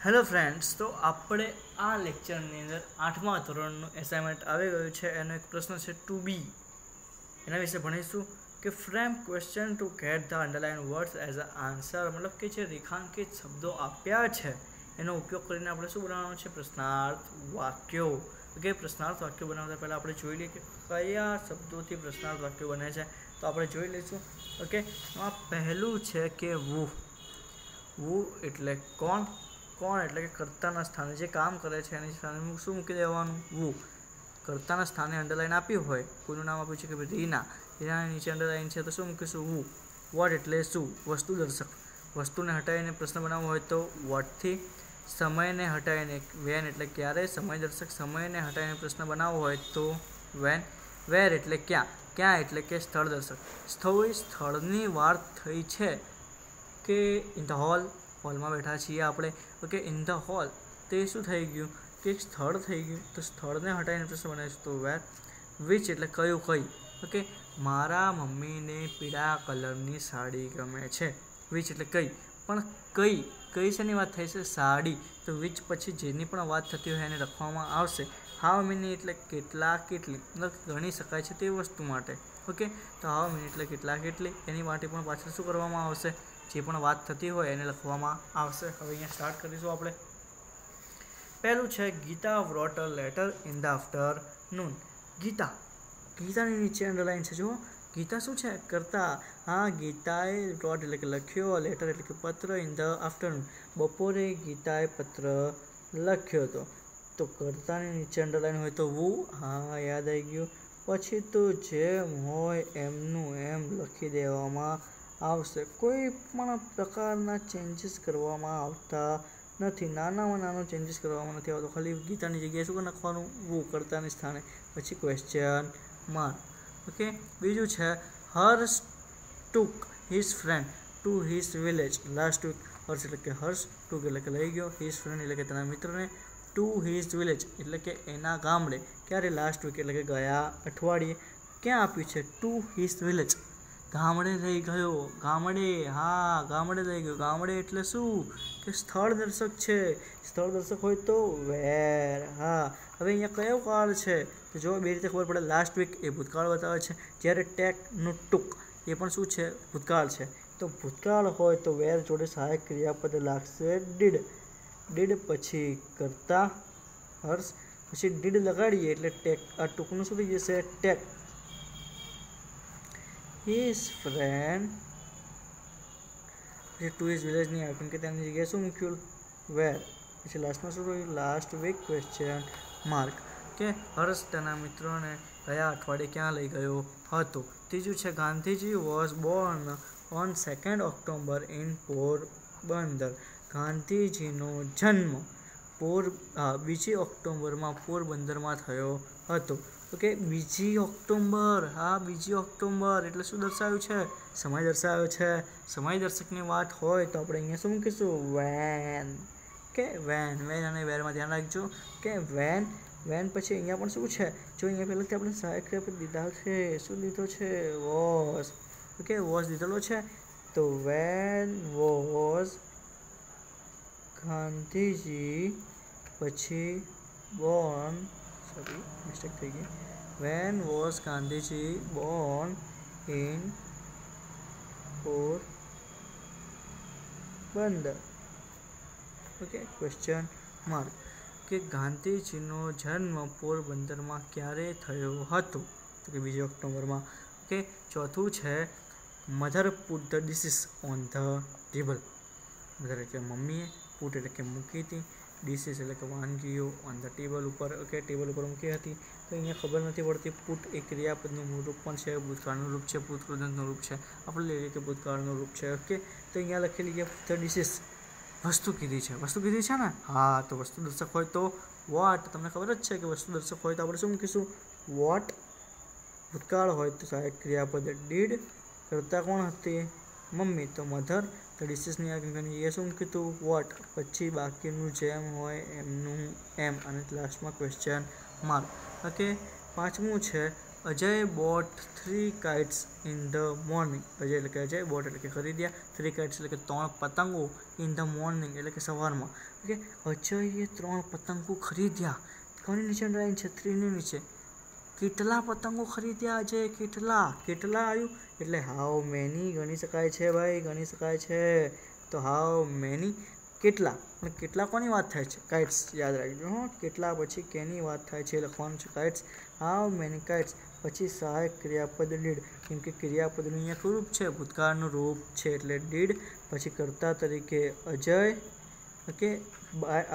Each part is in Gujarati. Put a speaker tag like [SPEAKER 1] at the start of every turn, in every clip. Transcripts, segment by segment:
[SPEAKER 1] હેલો ફ્રેન્ડ્સ, તો આપણે આ લેક્ચરની અંદર 8મા ધોરણનું એસાઇનમેન્ટ આવી ગયું છે. એનો એક પ્રશ્ન છે ટુ બી. એના વિશે ભણીશું કે frame question two get the underline words as a answer. મતલબ કે જે રેખાંકિત શબ્દો આપ્યા છે એનો ઉપયોગ કરીને આપણે શું બનાવવાનું છે? પ્રશ્નાર્થ વાક્યો. ઓકે, પ્રશ્નાર્થ વાક્યો બનાવતા પહેલાં આપણે જોઈ લઈએ કે કયા શબ્દોથી પ્રશ્નાર્થ વાક્યો બને છે. તો આપણે જોઈ લઈશું. ઓકે, એમાં પહેલું છે કે વુ. વુ એટલે કોણ? કોણ એટલે કે કર્તાના સ્થાને જે કામ કરે છે એની સ્થાને શું મૂકી દેવાનું? વુ. કર્તાના સ્થાને અંડરલાઇન આપ્યું હોય, કોઈનું નામ આપ્યું છે કે ભાઈ રીના, રીનાની નીચે અંડરલાઇન છે તો શું મૂકીશું? વુ. વોટ એટલે શું? વસ્તુ દર્શક. વસ્તુને હટાવીને પ્રશ્ન બનાવવો હોય તો વોટથી. સમયને હટાવીને વેન એટલે ક્યારે, સમય દર્શક. સમયને હટાવીને પ્રશ્ન બનાવવો હોય તો વેન. વેર એટલે ક્યાં. ક્યાં એટલે કે સ્થળ દર્શક. સ્થળની વાત થઈ છે કે ઇન ધ હોલ, હોલમાં બેઠા છીએ આપણે. ઓકે, ઇન ધ હોલ તે શું થઈ ગયું? કે સ્થળ થઈ ગયું. તો સ્થળને હટાવીને પ્રશ્ન બનાવીશું તો વેર. વિચ એટલે કયું, કઈ. ઓકે, મારા મમ્મીને પીળા કલરની સાડી ગમે છે. વિચ એટલે કઈ. પણ કઈ શેની વાત થઈ છે? સાડી. તો વિચ પછી જેની પણ વાત થતી હોય એને લખવામાં આવશે. હાઉ મેની એટલે કેટલા, કેટલી. મતલબ ગણી શકાય છે તે વસ્તુ માટે. ઓકે, તો હાઉ મેની એટલે કેટલા, કેટલી. એની માટે પણ પાછળ શું કરવામાં આવશે? જે પણ વાત થતી હોય એને લખવામાં આવશે. હવે અહીંયા સ્ટાર્ટ કરીશું આપણે. પહેલું છે Gita wrote a letter in the afternoon. Gita. ગીતાની નીચે અંડરલાઇન છે. જુઓ, ગીતા શું છે? કરતા. હા, ગીતાએ wrote એટલે કે લખ્યો, લેટર એટલે કે પત્ર, ઇન ધ આફ્ટરનૂન બપોરે ગીતાએ પત્ર લખ્યો હતો. તો કર્તાની નીચે અંડરલાઇન હોય તો વુ. હા, યાદ આવી ગયું. પછી તો જેમ હોય એમનું એમ લખી દેવામાં આવશે. કોઈ પણ પ્રકારના ચેન્જીસ કરવામાં આવતા નથી. નાનામાં નાનો ચેન્જીસ કરવામાં નથી આવતો. ખાલી ગીતાની જગ્યાએ શું લખવાનું? વુ, કર્તાની સ્થાને. પછી ક્વેશ્ચન માર્ક. ઓકે, બીજું છે Harsh took his friend to his village last week. Harsh એટલે કે હર્ષ, ટુક એટલે કે લઈ ગયો, હિઝ ફ્રેન્ડ એટલે કે તેના મિત્રને, ટુ હિઝ વિલેજ એટલે કે એના ગામડે. ક્યારે? લાસ્ટ વીક એટલે કે ગયા અઠવાડિયે. ક્યાં આપ્યું છે? Two his village. ગામડે લઈ ગયો. ગામડે. હા, ગામડે લઈ ગયો. ગામડે એટલે શું? કે સ્થળ દર્શક છે. સ્થળ દર્શક હોય તો વેર. હા, હવે અહીંયા કયો કાળ છે? તો જો બે રીતે ખબર પડે. લાસ્ટ વીક એ ભૂતકાળ બતાવે છે, જ્યારે ટેકનું ટુક એ પણ શું છે? ભૂતકાળ છે. તો ભૂતકાળ હોય તો વેર જોડે સહાયક ક્રિયાપદ લાગશે ડીડ. ડીડ પછી કરતા હર્ષ, પછી ડીડ લગાડીએ એટલે ટેક. આ ટૂંકનું શું થઈ જશે? ટેક. His friend. પછી ટુ હિઝ વિલેજ નહીં આવે કેમ કે તેની જગ્યાએ શું મૂક્યું? વેર. પછી લાસ્ટમાં શું થયું? Last week question mark. કે હર્ષ તેના મિત્રોને ગયા અઠવાડિયે ક્યાં લઈ ગયો હતો. ત્રીજું છે Gandhiji was born on 2 October in Porbandar. ગાંધીજીનો જન્મ 2 ઓક્ટોબરમાં પોરબંદરમાં થયો હતો. Okay, 2 October. હા, 2 ઓક્ટોબર એટલે શું દર્શાવ્યું છે? સમય દર્શાવ્યો છે. સમય દર્શકની વાત હોય તો આપણે અહીંયા શું મૂકીશું? વેન. કે વેન. વેન અને વેરમાં ધ્યાન રાખજો કે વેન. વેન પછી અહીંયા પણ શું છે? જો અહીંયા પહેલાંથી આપણે સહાયક ક્રિયાપદ દીધા છે. શું લીધો છે? વોઝ. ઓકે, વોઝ દીધેલો છે. તો વેન વોઝ ગાંધીજી પછી બોર્ન. સોરી, મિસ્ટેક થઈ ગઈ. When was Gandhiji Born in Porbandar. Okay, question mark. કે ગાંધીજીનો જન્મ પોરબંદરમાં ક્યારે થયો હતો? તો કે 2 ઓક્ટોબરમાં. ઓકે, ચોથું છે mother put the dishes on the table. Mother એટલે મમ્મીએ, પુટ એટલે કે મૂકી હતી, ડિશિસ એટલે કે વાનગીઓ, ઓન ધ ટેબલ ઉપર. ઓકે, ટેબલ ઉપર મૂકી હતી. તો અહીંયા ખબર નથી પડતી. પુટ એ ક્રિયાપદનું રૂપ પણ છે, ભૂતકાળનું રૂપ છે, ભૂતકૃદંતનું રૂપ છે. આપણે લઈ લઈએ કે ભૂતકાળનું રૂપ છે. ઓકે, તો અહીંયા લખેલી કે ધ ડિશિસ વસ્તુ કીધી છે. વસ્તુ કીધી છે ને? હા, તો વસ્તુ દર્શક હોય તો વોટ. તમને ખબર જ છે કે વસ્તુ દર્શક હોય તો આપણે શું મૂકીશું? વોટ. ભૂતકાળ હોય તો સહાયક ક્રિયાપદ ડીડ. કરતા કોણ હતી? મમ્મી, તો મધર. તો ડિશિસની આગળની એ શું કીધું? વોટ. પછી બાકીનું જેમ હોય એમનું એમ. અને લાસ્ટમાં ક્વેશ્ચન માર્ક. ઓકે, પાંચમું છે Ajay boat 3 kites in the morning. Ajay એટલે કે અજય, બોટ એટલે કે ખરીદ્યા, 3 kites એટલે કે 3 પતંગો, in the morning એટલે કે સવારમાં. ઓકે, અજયે 3 પતંગો ખરીદ્યા. કોની નીચે લાઈન છે? 3 ની નીચે. કેટલા પતંગો ખરીદ્યા અજય? કેટલા આવ્યું એટલે હાઉ મેની ગણી શકાય છે ભાઈ, ગણી શકાય છે. તો હાઉ મેની કેટલા, અને કેટલા કોની વાત થાય છે? કાઇટ્સ. યાદ રાખજો હો, કેટલા પછી કેની વાત થાય છે લખવાનું છે કાઇટ્સ. How many kites. પછી સહાયક ક્રિયાપદ ડીડ, કેમ કે ક્રિયાપદનું અહીંયા કયું રૂપ છે? ભૂતકાળનું રૂપ છે એટલે ડીડ. પછી કર્તા તરીકે અજય. ઓકે,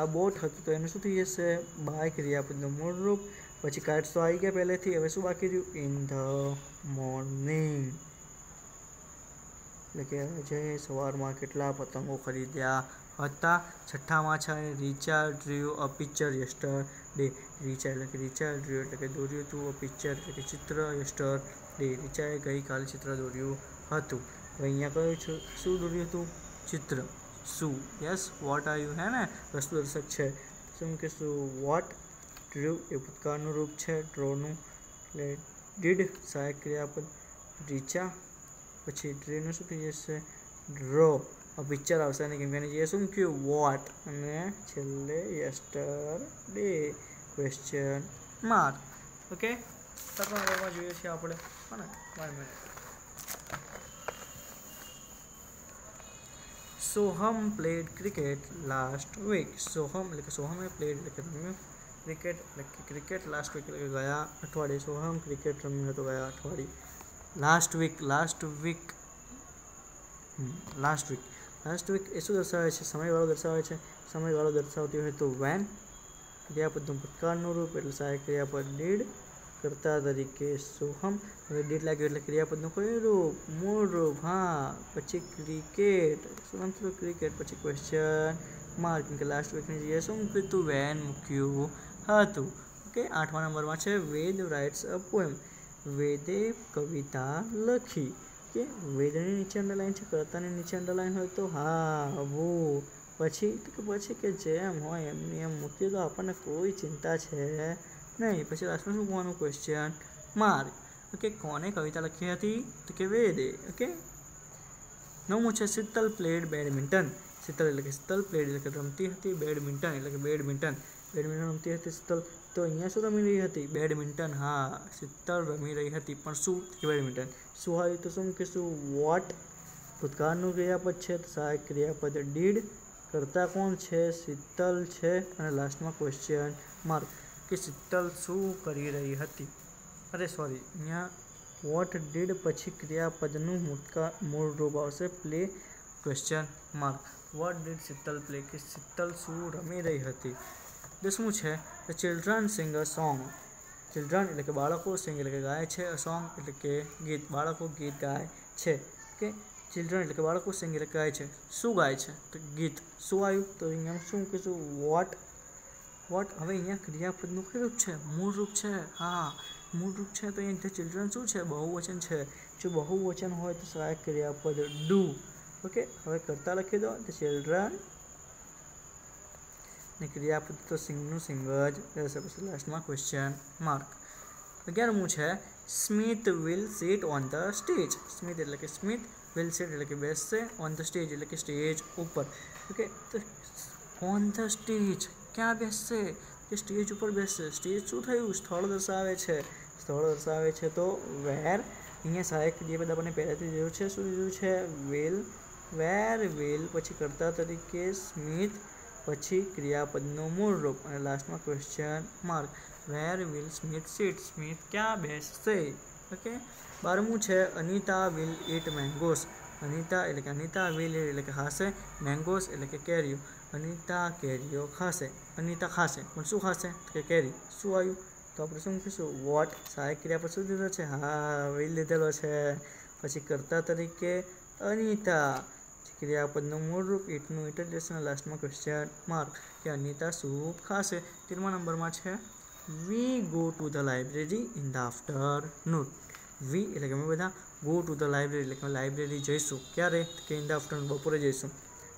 [SPEAKER 1] આ બોટ હતું તો એનું શું થઈ જશે? બાય ક્રિયાપદનું મૂળ રૂપ. પછી કાઇટ્સ તો આવી ગયા પહેલેથી, હવે શું બાકી રહ્યું? In the morning. એટલે કે અજય સવારમાં કેટલા પતંગો ખરીદ્યા હતા. છઠ્ઠામાં છે Richard ડ્રીવ a picture yesterday. Richard એટલે કે રિચાર્ડ ડ્રીવ એટલે કે દોર્યું હતું, અ પિક્ચર એટલે કે ચિત્ર, યસ્ટરડે રિચાર્ડે ગઈકાલે ચિત્ર દોર્યું હતું. હવે અહીંયા કયું છે? શું દોર્યું હતું? ચિત્ર. શું? યસ, વોટ આવ્યું હે ને, વસ્તુદર્શક છે. શું કહેશું? વોટ. ડ્રીવ એ ભૂતકાળનું રૂપ છે ડ્રોનું, એટલે ડીડ સહાયક ક્રિયાપદ. રીચા પછી ડ્રીવનું શું થઈ જશે? ડ્રો. પિક્ચર આવશે અને કેમ કે એની જગ્યાએ શું મૂક્યું? વોટ. અને છેલ્લે યસ્ટરડે ક્વેશ્ચન માર્ક. ઓકે, ત્રણ નંબરમાં જોઈએ છીએ આપણે. હા, 1 minute. Soham played cricket last week. Soham એટલે કે સોહમે પ્લેડ એટલે કે રમ્યું, ક્રિકેટ એટલે કે ક્રિકેટ, લાસ્ટ વીક એટલે કે ગયા અઠવાડિયે. સોહમ ક્રિકેટ રમ્યું હતું ગયા અઠવાડિયે. લાસ્ટ વીક એ શું દર્શાવે છે? સમયગાળો દર્શાવે છે. સમયગાળો દર્શાવતી હોય તો વેન. ક્રિયાપદનું ભૂતકાળનું રૂપ એટલે સહાયક ક્રિયાપદ ડીડ. કર્તા તરીકે સોહમ. હવે ડીડ લાગ્યું એટલે ક્રિયાપદનું કયું રૂપ? મૂળ રૂપ. હા, પછી ક્રિકેટ. શું નામ થયું? ક્રિકેટ. પછી ક્વેશ્ચન માર્ક, કેમ કે લાસ્ટ વીકની જગ્યાએ શું મૂક્યું હતું? વેન મૂક્યું હતું. ઓકે, 8મા નંબરમાં છે વેદ રાઇટ્સ અ પોએમ. વેદે કવિતા લખી. કે વેદની નીચે અંડરલાઈન છે, કર્તાની નીચે અંડરલાઈન હોય તો હા વો. પછી કે જેમ હોય એમની એમ મૂકીએ તો આપણને કોઈ ચિંતા છે નહીં. પછી લાસ્ટમાં શું કહેવાનું? Question mark. ઓકે, કોને કવિતા લખી હતી? તો કે વેદે. ઓકે, 9મું છે શીતલ પ્લેડ બેડમિન્ટન. શીતલ એટલે કે શીતલ, પ્લેડ એટલે કે રમતી હતી, બેડમિન્ટન એટલે કે બેડમિન્ટન રમતી હતી શીતલ. તો અહીંયા શું રમી રહી હતી? બેડમિન્ટન. હા, શીતલ રમી રહી હતી, પણ શું? બેડમિન્ટન. શું હોય તો શું કહીશું? વોટ. ભૂતકાળનું ક્રિયાપદ છે તો સહાયક ક્રિયાપદ ડીડ. કરતા કોણ છે? શીતલ છે. અને લાસ્ટમાં ક્વેશ્ચન માર્ક, કે શીતલ શું કરી રહી હતી? અહીંયા વોટ ડીડ પછી ક્રિયાપદનું મૂળ રૂપ આવશે play, question mark. What did Sheetal play, કે શીતલ શું રમી રહી હતી. 10મું છે the children sing a song. Children એટલે કે બાળકો, સિંગ એટલે કે ગાય છે, અ સોંગ એટલે કે ગીત. બાળકો ગીત ગાય છે. કે ચિલ્ડ્રન એટલે કે બાળકો, સિંગ એટલે ગાય છે. શું ગાય છે? તો ગીત. શું આવ્યું? તો અહીંયા શું કહીશું? વોટ. હવે અહીંયા ક્રિયાપદનું કયું રૂપ છે? મૂળ રૂપ છે. હા, મૂળ રૂપ છે તો અહીંયા ધ ચિલ્ડ્રન શું છે? બહુવચન છે. જો બહુવચન હોય તો સહાયક ક્રિયાપદ ડુ. ઓકે, હવે કરતા લખી દો ધ ચિલ્ડ્રન, ને ક્રિયાપદ તો સિંગનું સિંગ જ રહેશે. પછી લાસ્ટમાં ક્વેશ્ચન માર્ક. 11મું છે Smith will sit on the stage. Smith એટલે કે સ્મિથ, વિલ સિટ એટલે કે બેસશે, ઓન ધ સ્ટેજ એટલે કે સ્ટેજ ઉપર. ઓકે, તો ઓન ધ સ્ટેજ ક્યાં બેસશે? કે સ્ટેજ ઉપર બેસશે. સ્ટેજ શું થયું? સ્થળ દર્શાવે છે. તો વેર. અહીંયા સહાયક ક્રિયાપદ આપણને પહેલાથી દીધું છે. શું દીધું છે? વિલ. Where will. પછી કરતા તરીકે સ્મિથ, પછી ક્રિયાપદનું મૂળ રૂપ, અને લાસ્ટમાં question mark. Where will Smith sit. Smith ક્યાં બેસશે? ઓકે, 12મું છે Anita will eat mangoes. Anita એટલે કે અનિતા વિલ એટલે કે ખાશે, મેંગોસ એટલે કે કેરીઓ. અનિતા કેરીઓ ખાશે. અનિતા ખાશે, પણ શું ખાશે? કે કેરી. શું આવ્યું? તો આપણે શું કહીશું? વોટ. સહાયક ક્રિયાપદ શું દીધો છે? હા, વિલ લીધેલો છે. પછી કરતા તરીકે અનિતા, ક્રિયાપદનું મૂળ રૂપ ઇટનું ઇન્ટરજેક્શન, લાસ્ટમાં ક્વેશ્ચન માર્ક, કે અનિતા શું ખાશે. 13મા નંબરમાં છે we go to the library in the afternoon. We એટલે કે અમે બધા, ગો ટુ ધ લાઇબ્રેરી એટલે કે લાઇબ્રેરી જઈશું. ક્યારે? કે ઇન ધ આફ્ટરનૂન, બપોરે જઈશું.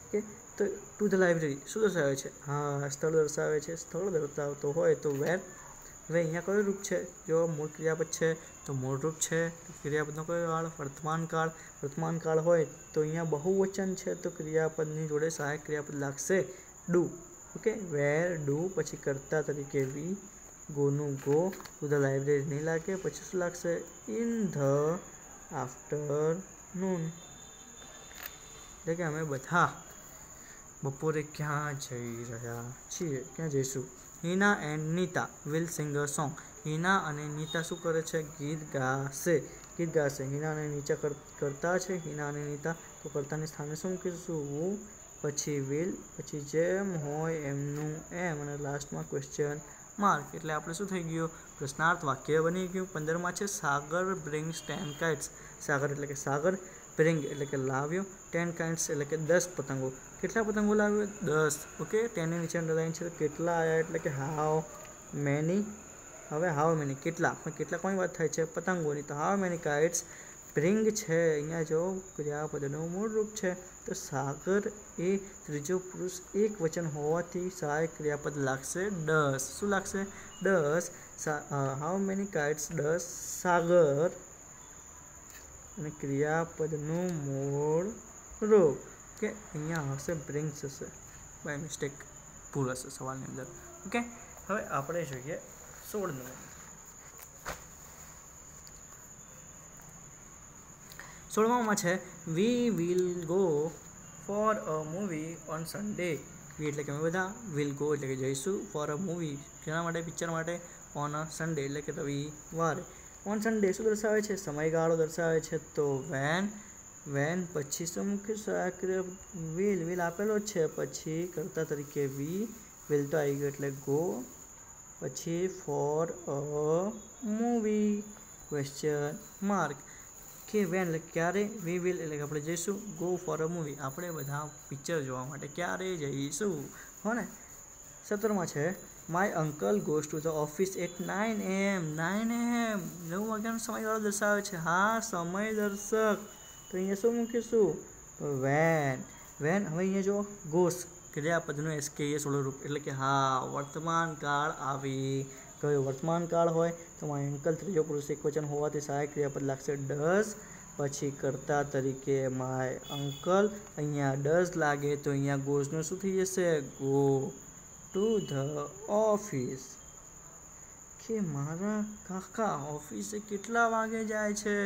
[SPEAKER 1] ઓકે, તો ટુ ધ લાઇબ્રેરી શું દર્શાવે છે? હા, સ્થળ દર્શાવે છે. સ્થળ દર્શાવતો હોય તો વેર. હવે અહીંયા કયું રૂપ છે? જો મૂળ ક્રિયાપદ છે તો મૂળ રૂપ છે. ક્રિયાપદનો કયો કાળ? વર્તમાન કાળ. વર્તમાન કાળ હોય તો અહીંયા બહુવચન છે તો ક્રિયાપદની જોડે સહાયક ક્રિયાપદ લાગશે ડુ. ઓકે, વેર ડુ, પછી કર્તા તરીકે વી, ગોનું ગો, ટુ ધ લાઇબ્રેરી નહીં લાગે, પછી શું લાગશે? In the afternoon. એટલે કે અમે બધા બપોરે ક્યાં જઈ રહ્યા છીએ? ક્યાં જઈશું? Hina and Nita will sing a song. Hina અને નીતા શું કરે છે? ગીત ગાશે. ગીત ગાશે. હિના અને નીચા કરતા છે. હિના અને નીતા તો કર્તાની સ્થાને શું કહીશું? પછી વિલ, પછી જેમ હોય એમનું એમ, અને લાસ્ટમાં ક્વેશ્ચન માર્ક. એટલે આપણે શું થઈ ગયું? પ્રશ્નાર્થ વાક્ય બની ગયું. 15માં છે સાગર બ્રિંગ્સ 10 kites. સાગર એટલે કે સાગર, બ્રિંગ એટલે કે લાવ્યો, 10 kites એટલે કે 10 પતંગો. કેટલા પતંગો લાવ્યો? 10. ઓકે, 10 ની નીચે અંડરલાઈન છે. કેટલા આવ્યા એટલે કે હાઉ મેની. હવે હાઉ મેની કેટલા, પણ કેટલા કોની વાત થાય છે? પતંગોની. તો હાઉ મેની kites બ્રિંગ છે અહીંયા જો ક્રિયાપદનું મૂળ રૂપ છે. તો સાગર એ ત્રીજો પુરુષ એક વચન હોવાથી સહાયક ક્રિયાપદ લાગશે 10. શું લાગશે? 10. હાઉ મેની kites 10 સાગર, અને ક્રિયાપદનું મૂળ રૂપ કે અહીંયા હશે બ્રિંગ્સ હશે, બાય મિસ્ટેક ભૂલ હશે સવાલની અંદર. ઓકે, હવે આપણે જોઈએ 16 નંબર. 16માં છે we will go for a movie on Sunday. We એટલે કે અમે બધા, વિલ ગો એટલે કે જઈશું, ફોર અ મૂવી જેના માટે? પિક્ચર માટે. ઓન અ સન્ડે એટલે કે રવિવારે. ઓન સન્ડે શું દર્શાવે છે? સમયગાળો દર્શાવે છે. તો વેન પછી શું મૂકીશું? વિલ. વિલ આપેલો છે. પછી કર્તા તરીકે વી, વિલ તો આવી ગયો એટલે ગો, પછી four a movie question mark. કે વેન એટલે ક્યારે, વી વિલ એટલે કે આપણે જઈશું, ગો ફોર અ મૂવી આપણે બધા પિક્ચર જોવા માટે ક્યારે જઈશું, હો ને. 17માં છે my uncle goes to the office at 9 AM. 9 AM 9 વાગ્યાનો સમયગાળો દર્શાવે છે. હા, સમય દર્શક. તો અહીંયા શું મૂકીશું? વેન. વેન. હવે અહીંયા જો ગોઝ ક્રિયાપદનું SKS રૂપ એટલે કે હા વર્તમાન કાળ આવી ગયો. વર્તમાન કાળ હોય તો માય અંકલ ત્રીજો પુરુષ એક વચન હોવાથી સહાયક ક્રિયાપદ લાગશે 10. પછી કર્તા તરીકે માય અંકલ, અહીંયા 10 લાગે તો અહીંયા ગોઝનું શું થઈ જશે? Go to the office. કે મારા કાકા ઓફિસે કેટલા વાગે જાય છે?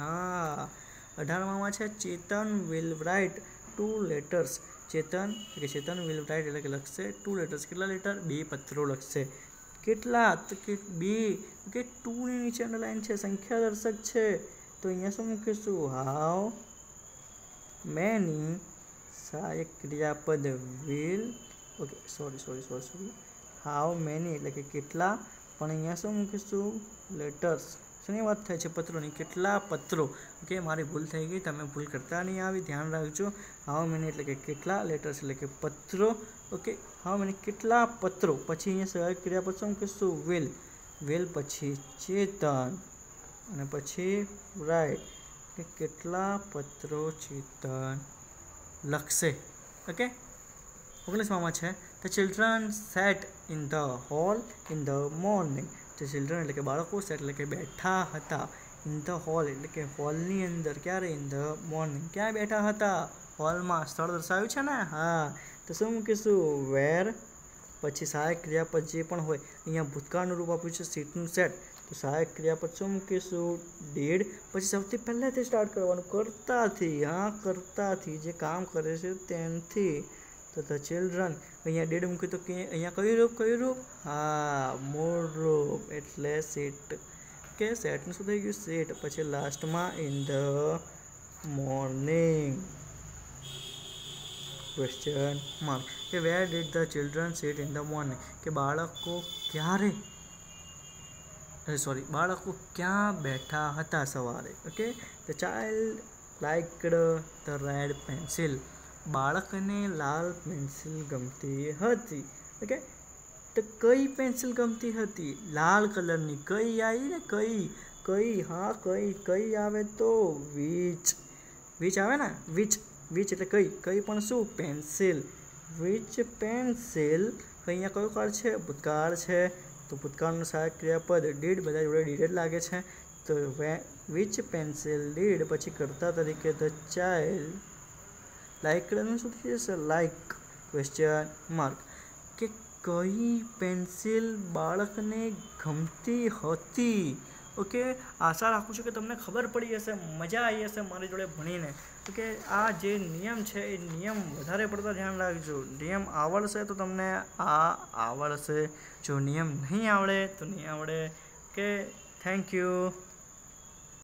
[SPEAKER 1] હા. 18માં છે Chetan will write 2 letters. Chetan will write એટલે કે લખશે 2 letters. કેટલા લેટર? 2 પત્રો લખશે. કેટલા? તો કે 2. કે 2 ની નીચે અંડરલાઈન છે, સંખ્યા દર્શક છે. તો અહીંયા શું મૂકીશું? હાઉ મેની સહાયક ક્રિયાપદ will. Okay, sorry. How many એટલે કે કેટલા, પણ અહીંયા શું મૂકીશું? લેટર્સ. શેની વાત થાય છે? પત્રોની. કેટલા પત્રો. ઓકે, મારી ભૂલ થઈ ગઈ, તમે ભૂલ કરતા નહીં આવી, ધ્યાન રાખજો. હાઉ મેની એટલે કે કેટલા, લેટર્સ એટલે કે પત્રો. ઓકે, હાઉ મેની કેટલા પત્રો. પછી અહીંયા સહાયક ક્રિયાપદ શું મૂકીશું? વિલ. વિલ પછી ચેતન, અને પછી રાઇટ કે કેટલા પત્રો ચેતન લખશે. ઓકે, 19માં છે the children set in the hall in the morning. The children એટલે કે બાળકો, સેટ એટલે કે બેઠા હતા, ઇન ધ હોલ એટલે કે હોલની અંદર. ક્યારે? In the morning. ક્યાં બેઠા હતા? હોલમાં. સ્થળ દર્શાવ્યું છે ને. હા, તો શું મૂકીશું? વેર. પછી સહાયક ક્રિયાપદ જે પણ હોય, અહીંયા ભૂતકાળનું રૂપ આપ્યું છે સીટનું સેટ, તો સહાયક ક્રિયાપદ શું મૂકીશું? ડીડ. પછી સૌથી પહેલાંથી સ્ટાર્ટ કરવાનું, કર્તાથી. હા, કર્તાથી જે કામ કરે છે તેનથી. તો ધ ચિલ્ડ્રન અહીંયા ડીડ મૂક્યું તો કે અહીંયા કયું રૂપ? હા, મૂળ રૂપ એટલે સેટ. કે સેટનું શું થઈ ગયું? સેટ. પછી લાસ્ટમાં in the morning question mark. કે where did the children sit in the morning. કે બાળકો ક્યાં બેઠા હતા સવારે. Okay, the child liked the red pencil. બાળકને લાલ પેન્સિલ ગમતી હતી. ઓકે, તો કઈ પેન્સિલ ગમતી હતી? લાલ કલરની. કઈ આવી ને? કઈ. હા, કઈ આવે તો વિચ આવે ને. વિચ એટલે કઈ પણ શું? પેન્સિલ. Which pencil. અહીંયા કયો કાળ છે? ભૂતકાળ છે. તો ભૂતકાળનું સહાયક ક્રિયાપદ ડીડ બધા જોડે ડીડ જ લાગે છે. તો વિચ પેન્સિલ ડીડ પછી કર્તા તરીકે ધ ચાઇલ્ડ લાઇકનું શું થઈ જશે? Like question mark. કે કઈ પેન્સિલ બાળકને ગમતી હતી? ઓકે, આશા રાખું છું કે તમને ખબર પડી હશે, મજા આવી હશે મારી જોડે ભણીને. ઓકે, આ જે નિયમ છે એ નિયમ વધારે પડતા ધ્યાન રાખજો. નિયમ આવડશે તો તમને આ આવડશે, જો નિયમ નહીં આવડે તો નહીં આવડે. Okay, thank you.